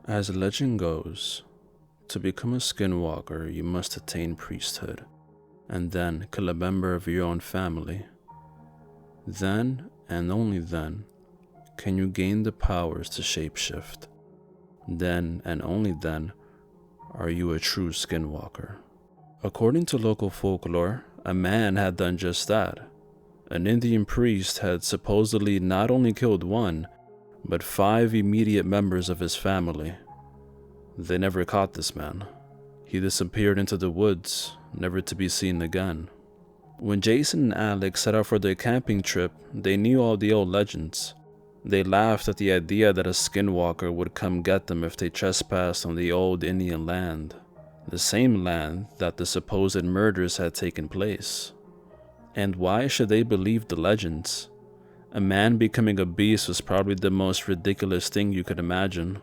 As legend goes, to become a skinwalker, you must attain priesthood, and then kill a member of your own family. Then, and only then, can you gain the powers to shapeshift. Then, and only then, are you a true skinwalker. According to local folklore, a man had done just that. An Indian priest had supposedly not only killed one, but 5 immediate members of his family. They never caught this man. He disappeared into the woods, never to be seen again. When Jason and Alex set out for their camping trip, they knew all the old legends. They laughed at the idea that a skinwalker would come get them if they trespassed on the old Indian land, the same land that the supposed murders had taken place. And why should they believe the legends? A man becoming a beast was probably the most ridiculous thing you could imagine.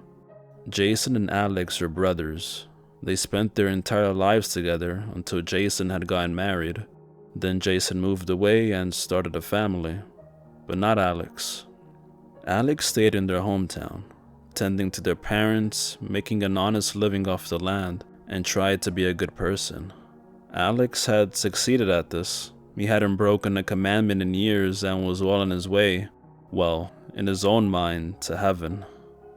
Jason and Alex are brothers. They spent their entire lives together until Jason had gotten married. Then Jason moved away and started a family. But not Alex. Alex stayed in their hometown, tending to their parents, making an honest living off the land, and tried to be a good person. Alex had succeeded at this. He hadn't broken a commandment in years and was well on his way, well, in his own mind, to heaven.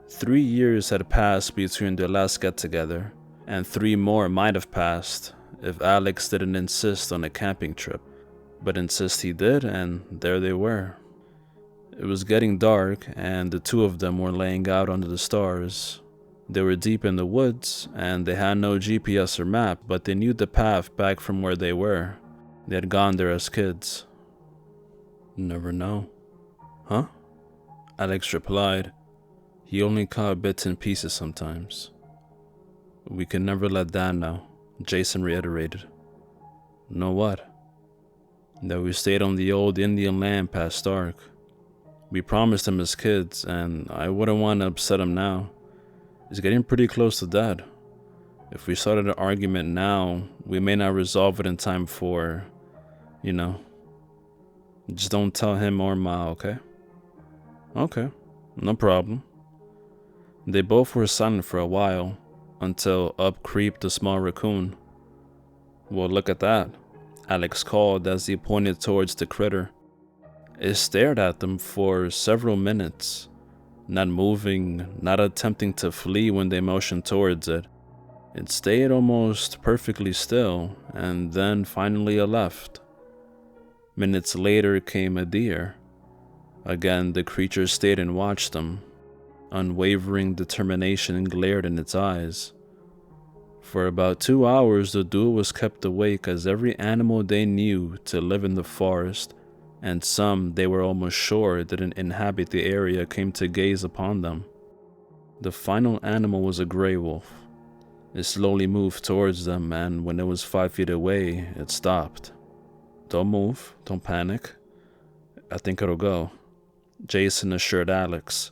3 years had passed between their last get-together, and 3 more might have passed if Alex didn't insist on a camping trip. But insist he did, and there they were. It was getting dark, and the 2 of them were laying out under the stars. They were deep in the woods, and they had no GPS or map, but they knew the path back from where they were. They had gone there as kids. Never know. Huh? Alex replied. He only caught bits and pieces sometimes. We can never let Dan know, Jason reiterated. Know what? That we stayed on the old Indian land past dark. We promised him as kids, and I wouldn't want to upset him now. He's getting pretty close to dead. If we started an argument now, we may not resolve it in time for, Just don't tell him or Ma, okay? Okay, no problem. They both were silent for a while, until up creeped a small raccoon. Well, look at that, Alex called as he pointed towards the critter. It stared at them for several minutes, not moving, not attempting to flee when they motioned towards it. It stayed almost perfectly still, and then finally it left. Minutes later came a deer. Again, the creature stayed and watched them. Unwavering determination glared in its eyes. For about 2 hours, the duo was kept awake as every animal they knew to live in the forest, and some they were almost sure didn't inhabit the area, came to gaze upon them. The final animal was a gray wolf. It slowly moved towards them, and when it was 5 feet away, it stopped. Don't move, don't panic. I think it'll go, Jason assured Alex.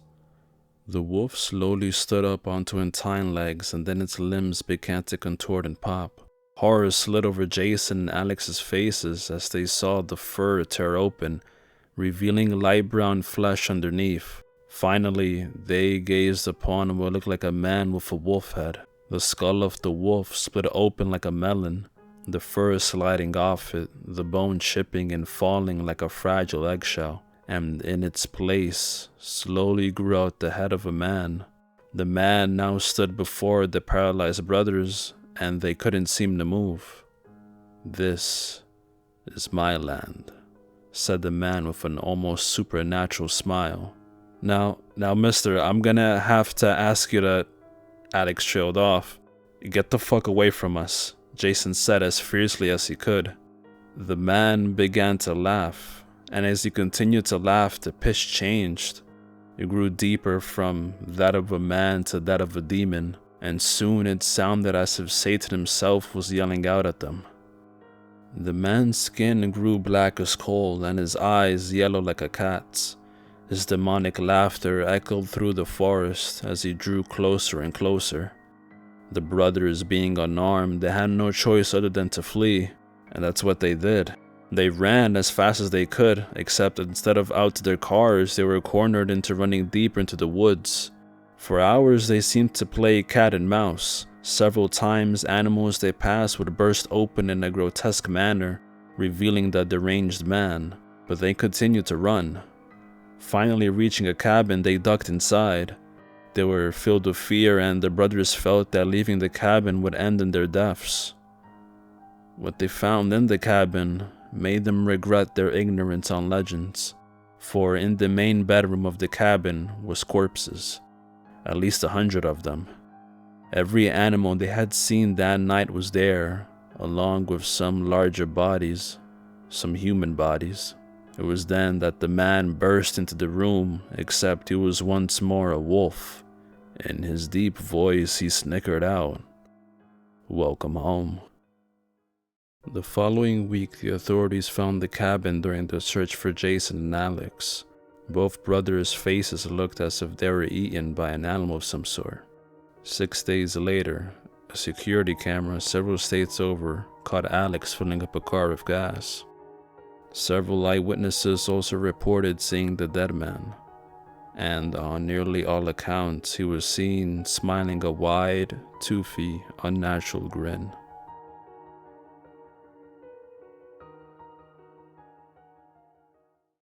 The wolf slowly stood up onto its hind legs, and then its limbs began to contort and pop. Horror slid over Jason and Alex's faces as they saw the fur tear open, revealing light brown flesh underneath. Finally, they gazed upon what looked like a man with a wolf head. The skull of the wolf split open like a melon, the fur sliding off it, the bone chipping and falling like a fragile eggshell. And in its place, slowly grew out the head of a man. The man now stood before the paralyzed brothers, and they couldn't seem to move. This is my land, said the man with an almost supernatural smile. Now, mister, I'm gonna have to ask you to... Alex trailed off. Get the fuck away from us, Jason said as fiercely as he could. The man began to laugh, and as he continued to laugh, the pitch changed. It grew deeper from that of a man to that of a demon, and soon it sounded as if Satan himself was yelling out at them. The man's skin grew black as coal, and his eyes yellow like a cat's. His demonic laughter echoed through the forest as he drew closer and closer. The brothers, being unarmed, they had no choice other than to flee, and that's what they did. They ran as fast as they could, except instead of out to their cars, they were cornered into running deeper into the woods. For hours they seemed to play cat and mouse. Several times animals they passed would burst open in a grotesque manner, revealing the deranged man, but they continued to run. Finally reaching a cabin, they ducked inside. They were filled with fear, and the brothers felt that leaving the cabin would end in their deaths. What they found in the cabin made them regret their ignorance on legends, for in the main bedroom of the cabin was corpses, at least 100 of them. Every animal they had seen that night was there, along with some larger bodies, some human bodies. It was then that the man burst into the room, except he was once more a wolf. In his deep voice he snickered out, "Welcome home." The following week, the authorities found the cabin during the search for Jason and Alex. Both brothers' faces looked as if they were eaten by an animal of some sort. 6 days later, a security camera several states over caught Alex filling up a car with gas. Several eyewitnesses also reported seeing the dead man, and on nearly all accounts, he was seen smiling a wide, toothy, unnatural grin.